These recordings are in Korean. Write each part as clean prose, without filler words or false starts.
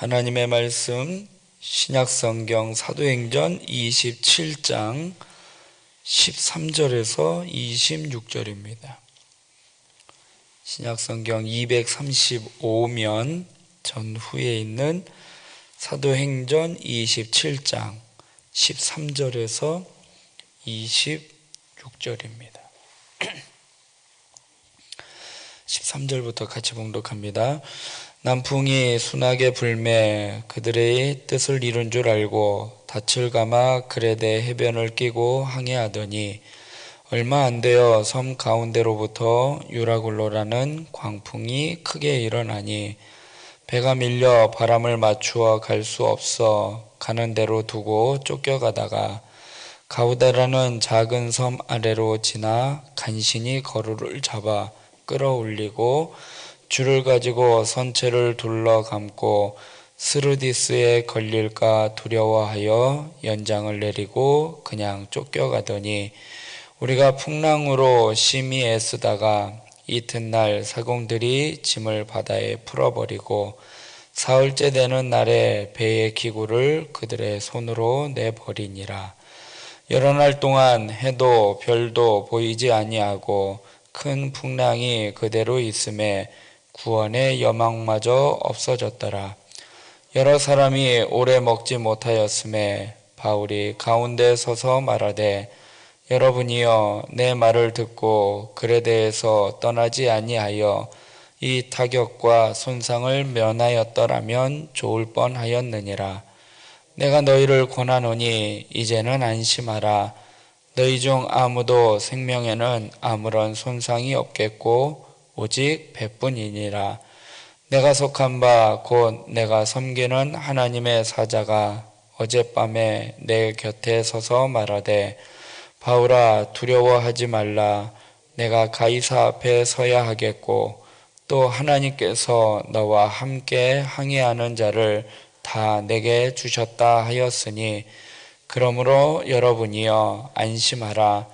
하나님의 말씀 신약성경 사도행전 27장 13절에서 26절입니다. 신약성경 235면 전후에 있는 사도행전 27장 13절에서 26절입니다. 13절부터 같이 봉독합니다. 남풍이 순하게 불매 그들의 뜻을 이룬 줄 알고 닻을 감아 그레데 해변을 끼고 항해하더니 얼마 안 되어 섬 가운데로부터 유라굴로라는 광풍이 크게 일어나니 배가 밀려 바람을 맞추어 갈 수 없어 가는 대로 두고 쫓겨가다가 가우다라는 작은 섬 아래로 지나 간신히 거루를 잡아 끌어올리고 줄을 가지고 선체를 둘러 감고 스르디스에 걸릴까 두려워하여 연장을 내리고 그냥 쫓겨가더니 우리가 풍랑으로 심히 애쓰다가 이튿날 사공들이 짐을 바다에 풀어버리고 사흘째 되는 날에 배의 기구를 그들의 손으로 내버리니라. 여러 날 동안 해도 별도 보이지 아니하고 큰 풍랑이 그대로 있음에 구원의 여망마저 없어졌더라. 여러 사람이 오래 먹지 못하였음에 바울이 가운데 서서 말하되 여러분이여 내 말을 듣고 그레데에서 떠나지 아니하여 이 타격과 손상을 면하였더라면 좋을 뻔하였느니라. 내가 너희를 권하노니 이제는 안심하라. 너희 중 아무도 생명에는 아무런 손상이 없겠고 오직 배뿐이니라. 내가 속한 바 곧 내가 섬기는 하나님의 사자가 어젯밤에 내 곁에 서서 말하되 바울아 두려워하지 말라. 내가 가이사 앞에 서야 하겠고 또 하나님께서 너와 함께 항해하는 자를 다 내게 주셨다 하였으니 그러므로 여러분이여 안심하라.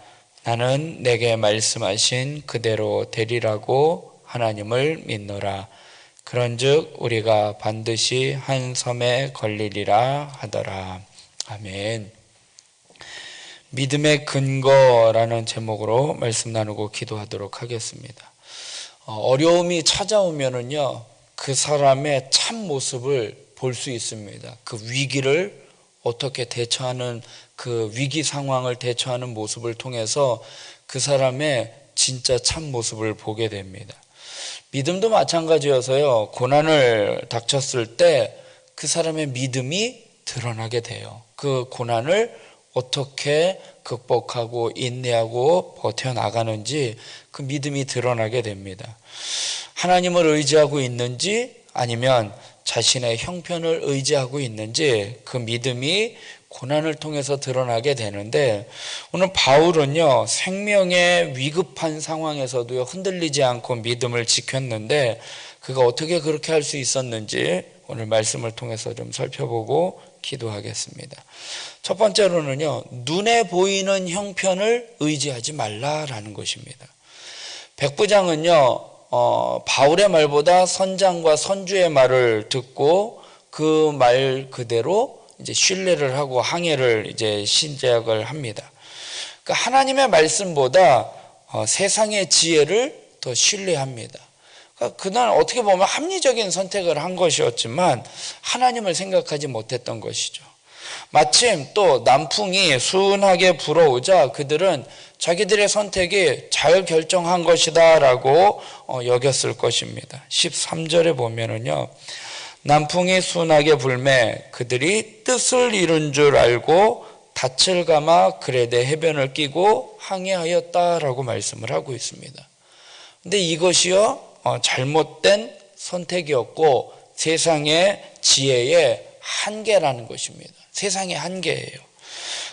나는 내게 말씀하신 그대로 되리라고 하나님을 믿노라. 그런즉 우리가 반드시 한 섬에 걸리리라 하더라. 아멘. 믿음의 근거라는 제목으로 말씀 나누고 기도하도록 하겠습니다. 어려움이 찾아오면은요, 그 사람의 참 모습을 볼 수 있습니다. 그 위기를 어떻게 대처하는 그 위기 상황을 대처하는 모습을 통해서 그 사람의 진짜 참 모습을 보게 됩니다. 믿음도 마찬가지여서요. 고난을 닥쳤을 때 그 사람의 믿음이 드러나게 돼요. 그 고난을 어떻게 극복하고 인내하고 버텨나가는지 그 믿음이 드러나게 됩니다. 하나님을 의지하고 있는지 아니면 자신의 형편을 의지하고 있는지 그 믿음이 고난을 통해서 드러나게 되는데 오늘 바울은요 생명의 위급한 상황에서도 흔들리지 않고 믿음을 지켰는데 그가 어떻게 그렇게 할 수 있었는지 오늘 말씀을 통해서 좀 살펴보고 기도하겠습니다. 첫 번째로는요 눈에 보이는 형편을 의지하지 말라라는 것입니다. 백부장은요 바울의 말보다 선장과 선주의 말을 듣고 그 말 그대로 이제 신뢰를 하고 항해를 이제 시작을 합니다. 그러니까 하나님의 말씀보다 세상의 지혜를 더 신뢰합니다. 그러니까 그날 어떻게 보면 합리적인 선택을 한 것이었지만 하나님을 생각하지 못했던 것이죠. 마침 또 남풍이 순하게 불어오자 그들은 자기들의 선택이 잘 결정한 것이다 라고 여겼을 것입니다. 13절에 보면은요 남풍이 순하게 불매 그들이 뜻을 이룬 줄 알고 닻을 감아 그레데 해변을 끼고 항해하였다라고 말씀을 하고 있습니다. 근데 이것이요 잘못된 선택이었고 세상의 지혜의 한계라는 것입니다. 세상의 한계예요.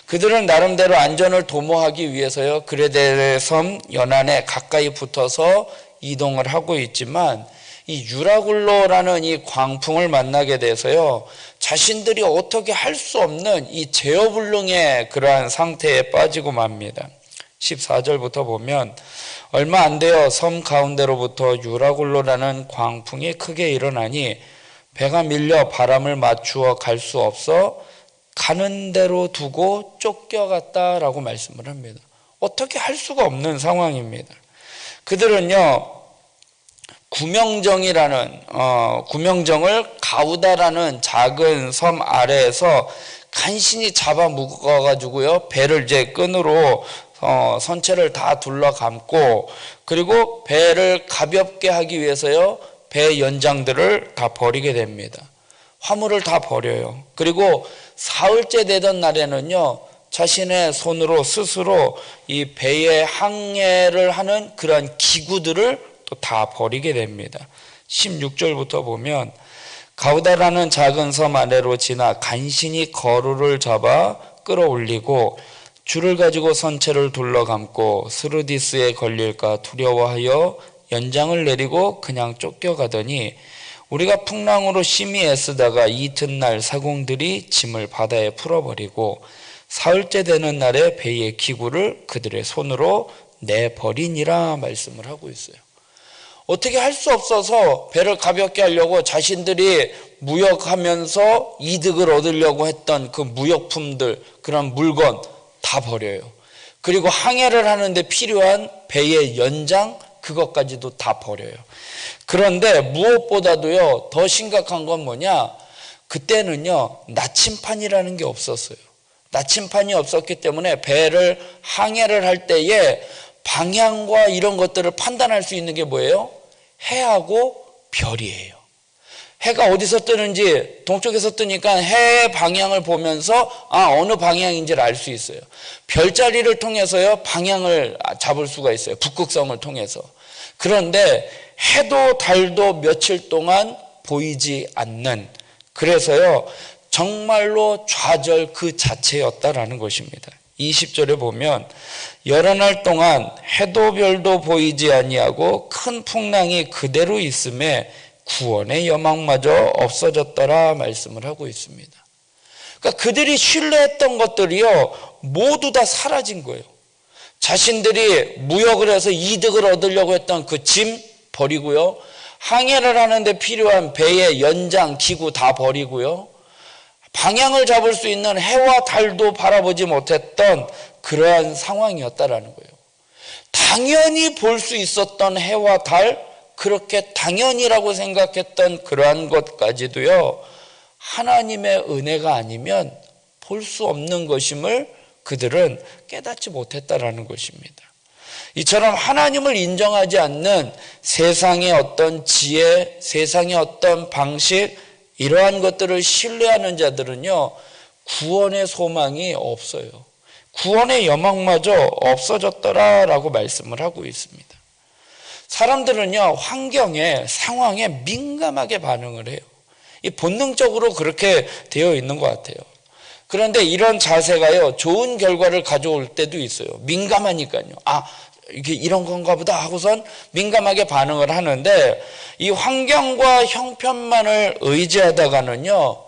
그들은 나름대로 안전을 도모하기 위해서요 그레데 섬 연안에 가까이 붙어서 이동을 하고 있지만 이 유라굴로라는 이 광풍을 만나게 돼서요 자신들이 어떻게 할 수 없는 이 제어불능의 그러한 상태에 빠지고 맙니다. 14절부터 보면 얼마 안 되어 섬 가운데로부터 유라굴로라는 광풍이 크게 일어나니 배가 밀려 바람을 맞추어 갈 수 없어 가는 대로 두고 쫓겨갔다라고 말씀을 합니다. 어떻게 할 수가 없는 상황입니다. 그들은요, 구명정을 가우다라는 작은 섬 아래에서 간신히 잡아 묶어가지고요, 배를 이제 끈으로 선체를 다 둘러감고, 그리고 배를 가볍게 하기 위해서요, 배 연장들을 다 버리게 됩니다. 화물을 다 버려요. 그리고 사흘째 되던 날에는요, 자신의 손으로 스스로 이 배의 항해를 하는 그런 기구들을 또 다 버리게 됩니다. 16절부터 보면, 가우다라는 작은 섬 아래로 지나 간신히 거루를 잡아 끌어올리고 줄을 가지고 선체를 둘러감고 스루디스에 걸릴까 두려워하여 연장을 내리고 그냥 쫓겨가더니, 우리가 풍랑으로 심히 애쓰다가 이튿날 사공들이 짐을 바다에 풀어버리고 사흘째 되는 날에 배의 기구를 그들의 손으로 내버리니라 말씀을 하고 있어요. 어떻게 할 수 없어서 배를 가볍게 하려고 자신들이 무역하면서 이득을 얻으려고 했던 그 무역품들, 그런 물건 다 버려요. 그리고 항해를 하는데 필요한 배의 연장, 그것까지도 다 버려요. 그런데 무엇보다도요, 더 심각한 건 뭐냐? 그때는요, 나침판이라는 게 없었어요. 나침판이 없었기 때문에 배를 항해를 할 때에 방향과 이런 것들을 판단할 수 있는 게 뭐예요? 해하고 별이에요. 해가 어디서 뜨는지, 동쪽에서 뜨니까 해의 방향을 보면서 어느 방향인지를 알 수 있어요. 별자리를 통해서요, 방향을 잡을 수가 있어요. 북극성을 통해서. 그런데 해도 달도 며칠 동안 보이지 않는, 그래서요, 정말로 좌절 그 자체였다라는 것입니다. 20절에 보면, 여러 날 동안 해도 별도 보이지 아니하고 큰 풍랑이 그대로 있음에 구원의 여망마저 없어졌더라 말씀을 하고 있습니다. 그러니까 그들이 신뢰했던 것들이요, 모두 다 사라진 거예요. 자신들이 무역을 해서 이득을 얻으려고 했던 그 짐 버리고요, 항해를 하는데 필요한 배의 연장 기구 다 버리고요, 방향을 잡을 수 있는 해와 달도 바라보지 못했던 그러한 상황이었다라는 거예요. 당연히 볼 수 있었던 해와 달, 그렇게 당연이라고 생각했던 그러한 것까지도요, 하나님의 은혜가 아니면 볼 수 없는 것임을 그들은 깨닫지 못했다라는 것입니다. 이처럼 하나님을 인정하지 않는 세상의 어떤 지혜, 세상의 어떤 방식, 이러한 것들을 신뢰하는 자들은요, 구원의 소망이 없어요. 구원의 여망마저 없어졌더라라고 말씀을 하고 있습니다. 사람들은요, 환경에, 상황에 민감하게 반응을 해요. 본능적으로 그렇게 되어 있는 것 같아요. 그런데 이런 자세가요, 좋은 결과를 가져올 때도 있어요. 민감하니까요. 이게 이런 건가 보다 하고선 민감하게 반응을 하는데, 이 환경과 형편만을 의지하다가는요,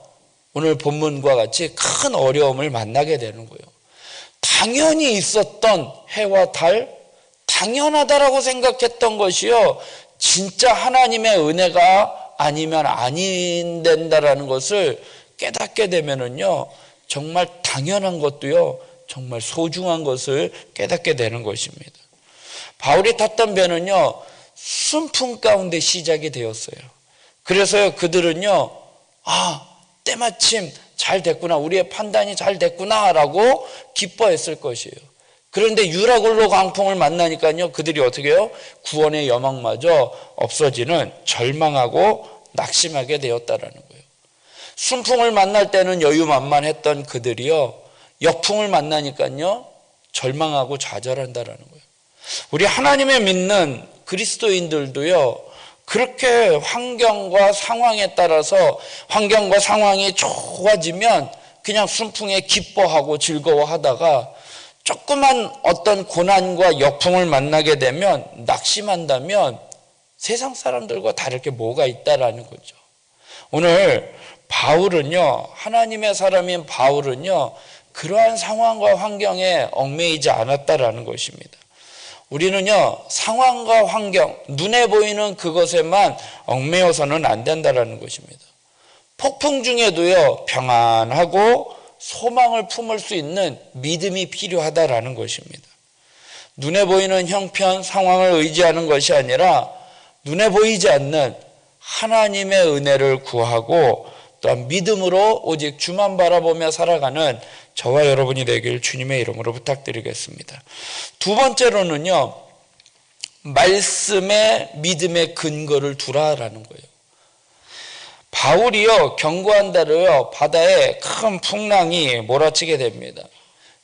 오늘 본문과 같이 큰 어려움을 만나게 되는 거예요. 당연히 있었던 해와 달, 당연하다라고 생각했던 것이요, 진짜 하나님의 은혜가 아니면 아닌 된다라는 것을 깨닫게 되면은요, 정말 당연한 것도요, 정말 소중한 것을 깨닫게 되는 것입니다. 바울이 탔던 배는요, 순풍 가운데 시작이 되었어요. 그래서요, 그들은요, 때마침 잘 됐구나, 우리의 판단이 잘 됐구나라고 기뻐했을 것이에요. 그런데 유라굴로 강풍을 만나니까요, 그들이 어떻게 해요? 구원의 여망마저 없어지는, 절망하고 낙심하게 되었다라는 거예요. 순풍을 만날 때는 여유만만했던 그들이요, 역풍을 만나니까요, 절망하고 좌절한다라는 거예요. 우리 하나님의 믿는 그리스도인들도요, 그렇게 환경과 상황에 따라서 환경과 상황이 좋아지면 그냥 순풍에 기뻐하고 즐거워하다가 조그만 어떤 고난과 역풍을 만나게 되면 낙심한다면 세상 사람들과 다를 게 뭐가 있다라는 거죠. 오늘 바울은요, 하나님의 사람인 바울은요, 그러한 상황과 환경에 얽매이지 않았다라는 것입니다. 우리는요, 상황과 환경, 눈에 보이는 그것에만 얽매여서는 안 된다라는 것입니다. 폭풍 중에도요, 평안하고 소망을 품을 수 있는 믿음이 필요하다라는 것입니다. 눈에 보이는 형편, 상황을 의지하는 것이 아니라 눈에 보이지 않는 하나님의 은혜를 구하고 또한 믿음으로 오직 주만 바라보며 살아가는 저와 여러분이 되길 주님의 이름으로 부탁드리겠습니다. 두 번째로는요, 말씀에 믿음의 근거를 두라라는 거예요. 바울이요, 경고한 대로요, 바다에 큰 풍랑이 몰아치게 됩니다.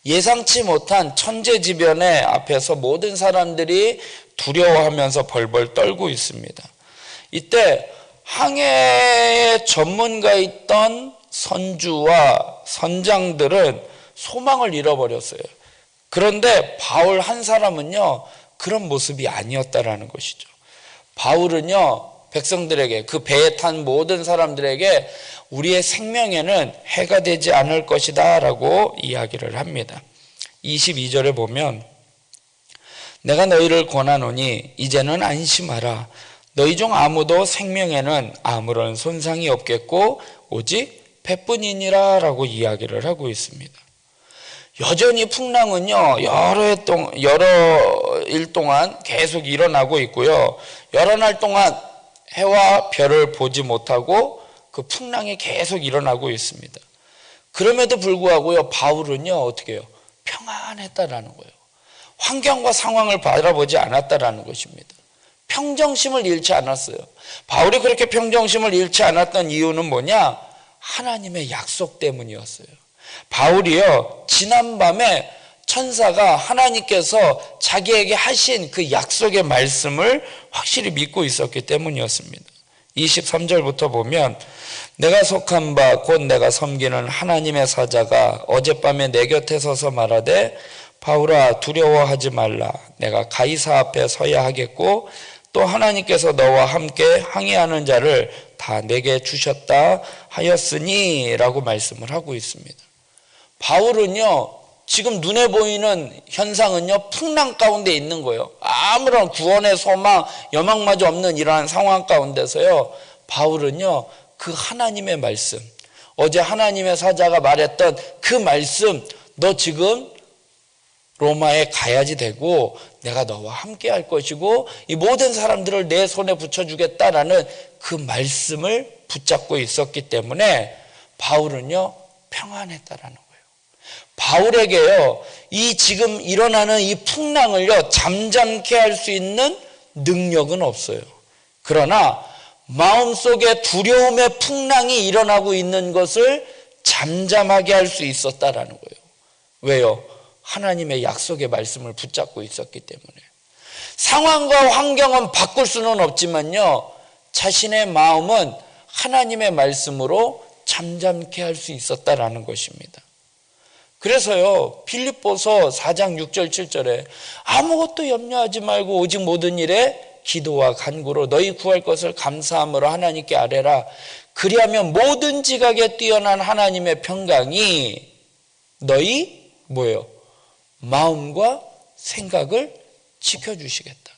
예상치 못한 천재지변의 앞에서 모든 사람들이 두려워하면서 벌벌 떨고 있습니다. 이때 항해의 전문가였던 선주와 선장들은 소망을 잃어버렸어요. 그런데 바울 한 사람은요, 그런 모습이 아니었다라는 것이죠. 바울은요, 백성들에게, 그 배에 탄 모든 사람들에게 우리의 생명에는 해가 되지 않을 것이다 라고 이야기를 합니다. 22절에 보면 내가 너희를 권하노니 이제는 안심하라. 너희 중 아무도 생명에는 아무런 손상이 없겠고 오직 배뿐이니라 라고 이야기를 하고 있습니다. 여전히 풍랑은요, 여러 일 동안 계속 일어나고 있고요. 여러 날 동안 해와 별을 보지 못하고 그 풍랑이 계속 일어나고 있습니다. 그럼에도 불구하고요, 바울은요, 어떻게 해요? 평안했다라는 거예요. 환경과 상황을 바라보지 않았다라는 것입니다. 평정심을 잃지 않았어요. 바울이 그렇게 평정심을 잃지 않았던 이유는 뭐냐? 하나님의 약속 때문이었어요. 바울이요, 지난밤에 천사가 하나님께서 자기에게 하신 그 약속의 말씀을 확실히 믿고 있었기 때문이었습니다. 23절부터 보면 내가 속한 바 곧 내가 섬기는 하나님의 사자가 어젯밤에 내 곁에 서서 말하되 바울아 두려워하지 말라. 내가 가이사 앞에 서야 하겠고 또 하나님께서 너와 함께 항해하는 자를 다 내게 주셨다 하였으니 라고 말씀을 하고 있습니다. 바울은요, 지금 눈에 보이는 현상은요, 풍랑 가운데 있는 거예요. 아무런 구원의 소망, 여망마저 없는 이러한 상황 가운데서요, 바울은요, 그 하나님의 말씀, 어제 하나님의 사자가 말했던 그 말씀, 너 지금 로마에 가야지 되고 내가 너와 함께 할 것이고 이 모든 사람들을 내 손에 붙여주겠다라는 그 말씀을 붙잡고 있었기 때문에 바울은요, 평안했다라는 거예요. 바울에게요, 이 지금 일어나는 이 풍랑을요, 잠잠케 할 수 있는 능력은 없어요. 그러나 마음속에 두려움의 풍랑이 일어나고 있는 것을 잠잠하게 할 수 있었다라는 거예요. 왜요? 하나님의 약속의 말씀을 붙잡고 있었기 때문에. 상황과 환경은 바꿀 수는 없지만요, 자신의 마음은 하나님의 말씀으로 잠잠케 할 수 있었다라는 것입니다. 그래서요, 빌립보서 4장 6절 7절에 아무것도 염려하지 말고 오직 모든 일에 기도와 간구로 너희 구할 것을 감사함으로 하나님께 아뢰라. 그리하면 모든 지각에 뛰어난 하나님의 평강이 너희 뭐예요? 마음과 생각을 지켜주시겠다.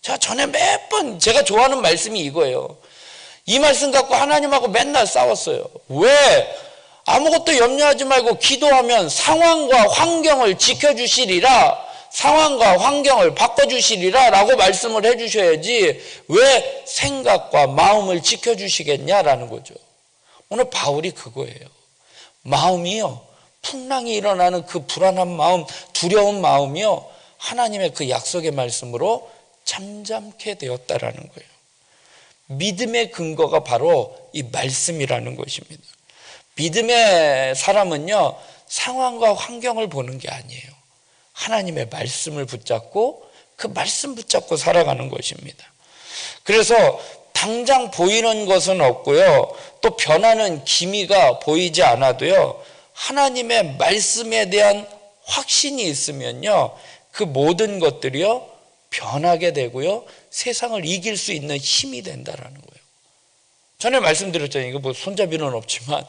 자, 전에 몇 번 제가 좋아하는 말씀이 이거예요. 이 말씀 갖고 하나님하고 맨날 싸웠어요. 왜? 아무것도 염려하지 말고 기도하면 상황과 환경을 지켜주시리라, 상황과 환경을 바꿔주시리라 라고 말씀을 해주셔야지 왜 생각과 마음을 지켜주시겠냐라는 거죠. 오늘 바울이 그거예요. 마음이요, 풍랑이 일어나는 그 불안한 마음, 두려운 마음이요, 하나님의 그 약속의 말씀으로 잠잠케 되었다라는 거예요. 믿음의 근거가 바로 이 말씀이라는 것입니다. 믿음의 사람은요, 상황과 환경을 보는 게 아니에요. 하나님의 말씀을 붙잡고 그 말씀 붙잡고 살아가는 것입니다. 그래서 당장 보이는 것은 없고요, 또 변하는 기미가 보이지 않아도요, 하나님의 말씀에 대한 확신이 있으면요, 그 모든 것들이요, 변하게 되고요, 세상을 이길 수 있는 힘이 된다라는 거예요. 전에 말씀드렸잖아요. 이거 뭐 손잡이는 없지만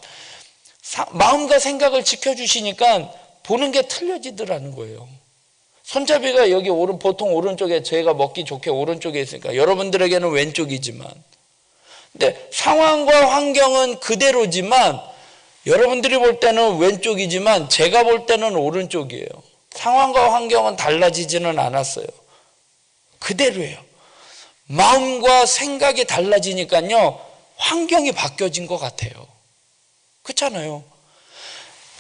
마음과 생각을 지켜주시니까 보는 게 틀려지더라는 거예요. 손잡이가 여기 보통 오른쪽에, 저희가 먹기 좋게 오른쪽에 있으니까 여러분들에게는 왼쪽이지만 근데 상황과 환경은 그대로지만 여러분들이 볼 때는 왼쪽이지만 제가 볼 때는 오른쪽이에요. 상황과 환경은 달라지지는 않았어요. 그대로예요. 마음과 생각이 달라지니까요, 환경이 바뀌어진 것 같아요. 그렇잖아요.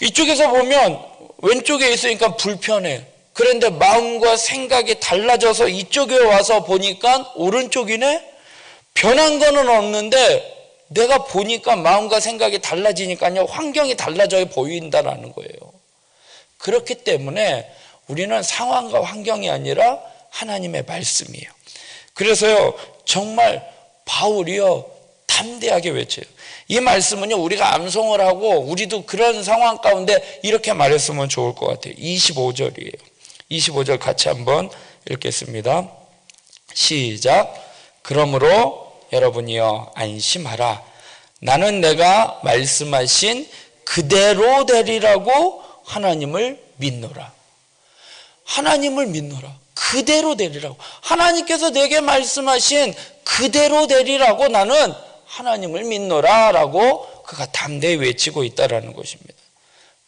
이쪽에서 보면 왼쪽에 있으니까 불편해. 그런데 마음과 생각이 달라져서 이쪽에 와서 보니까 오른쪽이네? 변한 거는 없는데 내가 보니까 마음과 생각이 달라지니까요, 환경이 달라져 보인다는 거예요. 그렇기 때문에 우리는 상황과 환경이 아니라 하나님의 말씀이에요. 그래서요, 정말 바울이요, 담대하게 외쳐요. 이 말씀은요, 우리가 암송을 하고 우리도 그런 상황 가운데 이렇게 말했으면 좋을 것 같아요. 25절이에요. 25절 같이 한번 읽겠습니다. 시작. 그러므로 여러분이여 안심하라. 나는 내가 말씀하신 그대로 되리라고 하나님을 믿노라. 하나님을 믿노라. 그대로 되리라고. 하나님께서 내게 말씀하신 그대로 되리라고 나는 하나님을 믿노라 라고 그가 담대히 외치고 있다는 것입니다.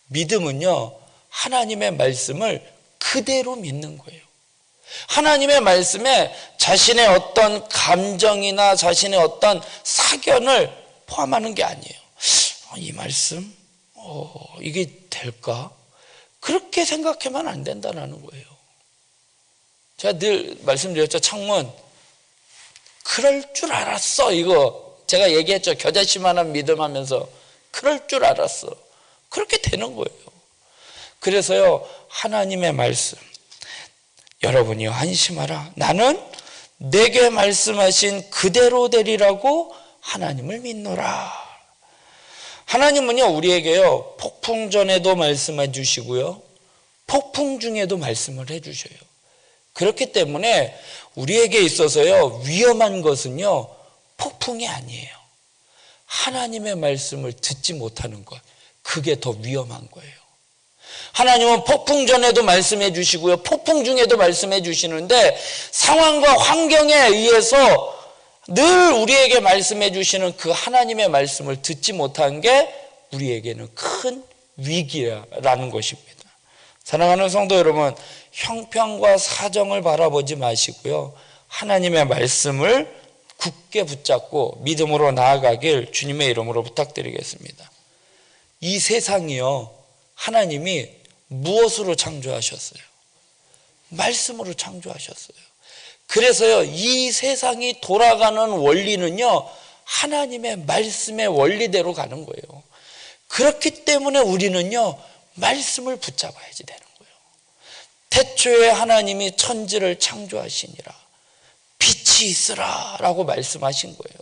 믿음은요, 하나님의 말씀을 그대로 믿는 거예요. 하나님의 말씀에 자신의 어떤 감정이나 자신의 어떤 사견을 포함하는 게 아니에요. 이 말씀? 이게 될까? 그렇게 생각하면 안 된다는 거예요. 제가 늘 말씀드렸죠. 창문. 그럴 줄 알았어. 이거 제가 얘기했죠. 겨자씨만한 믿음 하면서 그럴 줄 알았어. 그렇게 되는 거예요. 그래서요, 하나님의 말씀, 여러분이요 안심하라. 나는 내게 말씀하신 그대로 되리라고 하나님을 믿노라. 하나님은요, 우리에게요, 폭풍 전에도 말씀해 주시고요, 폭풍 중에도 말씀을 해 주셔요. 그렇기 때문에 우리에게 있어서요, 위험한 것은요, 폭풍이 아니에요. 하나님의 말씀을 듣지 못하는 것, 그게 더 위험한 거예요. 하나님은 폭풍 전에도 말씀해 주시고요, 폭풍 중에도 말씀해 주시는데 상황과 환경에 의해서 늘 우리에게 말씀해 주시는 그 하나님의 말씀을 듣지 못한 게 우리에게는 큰 위기라는 것입니다. 사랑하는 성도 여러분, 형편과 사정을 바라보지 마시고요, 하나님의 말씀을 굳게 붙잡고 믿음으로 나아가길 주님의 이름으로 부탁드리겠습니다. 이 세상이요, 하나님이 무엇으로 창조하셨어요? 말씀으로 창조하셨어요. 그래서요, 이 세상이 돌아가는 원리는요, 하나님의 말씀의 원리대로 가는 거예요. 그렇기 때문에 우리는요, 말씀을 붙잡아야지 되는 거예요. 태초에 하나님이 천지를 창조하시니라 빛이 있으라 라고 말씀하신 거예요.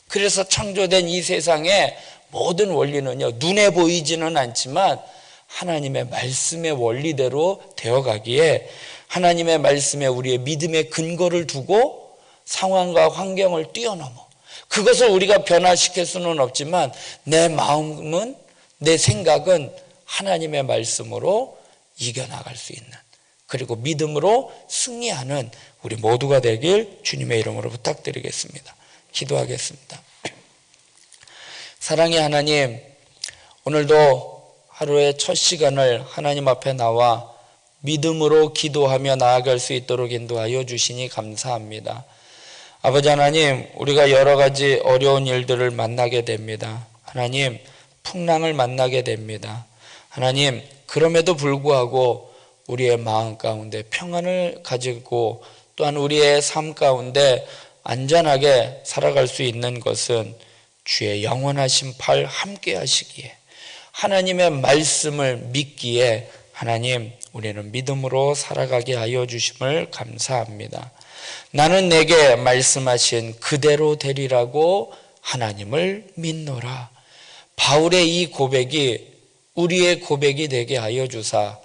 그래서 창조된 이 세상의 모든 원리는요, 눈에 보이지는 않지만 하나님의 말씀의 원리대로 되어가기에 하나님의 말씀에 우리의 믿음의 근거를 두고 상황과 환경을 뛰어넘어 그것을 우리가 변화시킬 수는 없지만 내 마음은, 내 생각은 하나님의 말씀으로 이겨나갈 수 있는, 그리고 믿음으로 승리하는 우리 모두가 되길 주님의 이름으로 부탁드리겠습니다. 기도하겠습니다. 사랑의 하나님, 오늘도 하루의 첫 시간을 하나님 앞에 나와 믿음으로 기도하며 나아갈 수 있도록 인도하여 주시니 감사합니다. 아버지 하나님, 우리가 여러 가지 어려운 일들을 만나게 됩니다. 하나님, 풍랑을 만나게 됩니다. 하나님, 그럼에도 불구하고 우리의 마음 가운데 평안을 가지고 또한 우리의 삶 가운데 안전하게 살아갈 수 있는 것은 주의 영원하신 팔 함께 하시기에, 하나님의 말씀을 믿기에 하나님, 우리는 믿음으로 살아가게 하여 주심을 감사합니다. 나는 내게 말씀하신 그대로 되리라고 하나님을 믿노라. 바울의 이 고백이 우리의 고백이 되게 하여 주사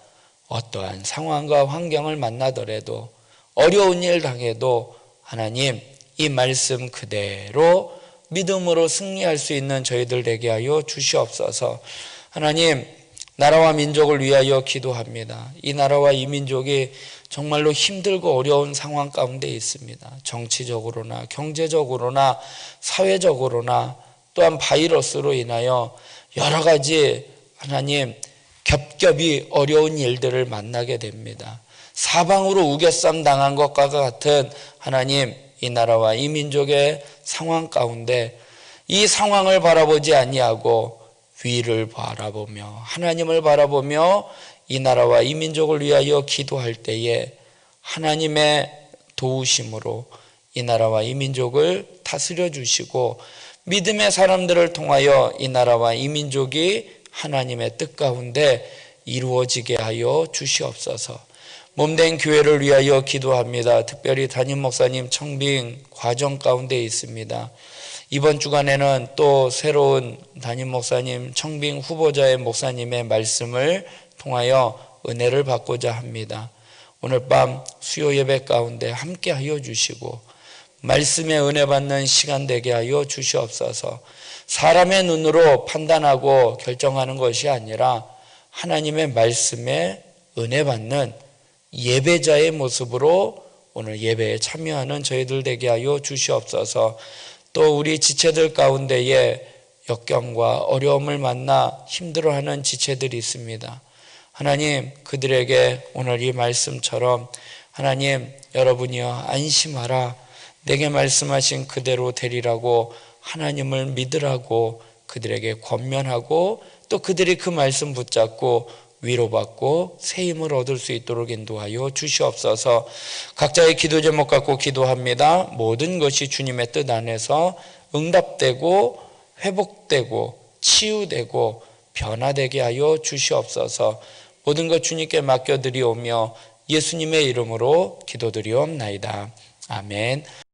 어떠한 상황과 환경을 만나더라도, 어려운 일 당해도 하나님, 이 말씀 그대로 믿음으로 승리할 수 있는 저희들 되게 하여 주시옵소서. 하나님, 나라와 민족을 위하여 기도합니다. 이 나라와 이 민족이 정말로 힘들고 어려운 상황 가운데 있습니다. 정치적으로나 경제적으로나 사회적으로나 또한 바이러스로 인하여 여러 가지 하나님 겹겹이 어려운 일들을 만나게 됩니다. 사방으로 우겨쌈 당한 것과 같은 하나님 이 나라와 이 민족의 상황 가운데 이 상황을 바라보지 아니하고 위를 바라보며 하나님을 바라보며 이 나라와 이 민족을 위하여 기도할 때에 하나님의 도우심으로 이 나라와 이 민족을 다스려 주시고 믿음의 사람들을 통하여 이 나라와 이 민족이 하나님의 뜻 가운데 이루어지게 하여 주시옵소서. 몸된 교회를 위하여 기도합니다. 특별히 담임 목사님 청빙 과정 가운데 있습니다. 이번 주간에는 또 새로운 담임 목사님 청빙 후보자의 목사님의 말씀을 통하여 은혜를 받고자 합니다. 오늘 밤 수요 예배 가운데 함께 하여 주시고 말씀의 은혜 받는 시간 되게 하여 주시옵소서. 사람의 눈으로 판단하고 결정하는 것이 아니라 하나님의 말씀에 은혜 받는 예배자의 모습으로 오늘 예배에 참여하는 저희들 되게 하여 주시옵소서. 또 우리 지체들 가운데에 역경과 어려움을 만나 힘들어하는 지체들이 있습니다. 하나님 그들에게 오늘 이 말씀처럼 하나님 여러분이여 안심하라 내게 말씀하신 그대로 되리라고 하나님을 믿으라고 그들에게 권면하고 또 그들이 그 말씀 붙잡고 위로받고 새 힘을 얻을 수 있도록 인도하여 주시옵소서. 각자의 기도 제목 갖고 기도합니다. 모든 것이 주님의 뜻 안에서 응답되고 회복되고 치유되고 변화되게 하여 주시옵소서. 모든 것 주님께 맡겨드리오며 예수님의 이름으로 기도드리옵나이다. 아멘.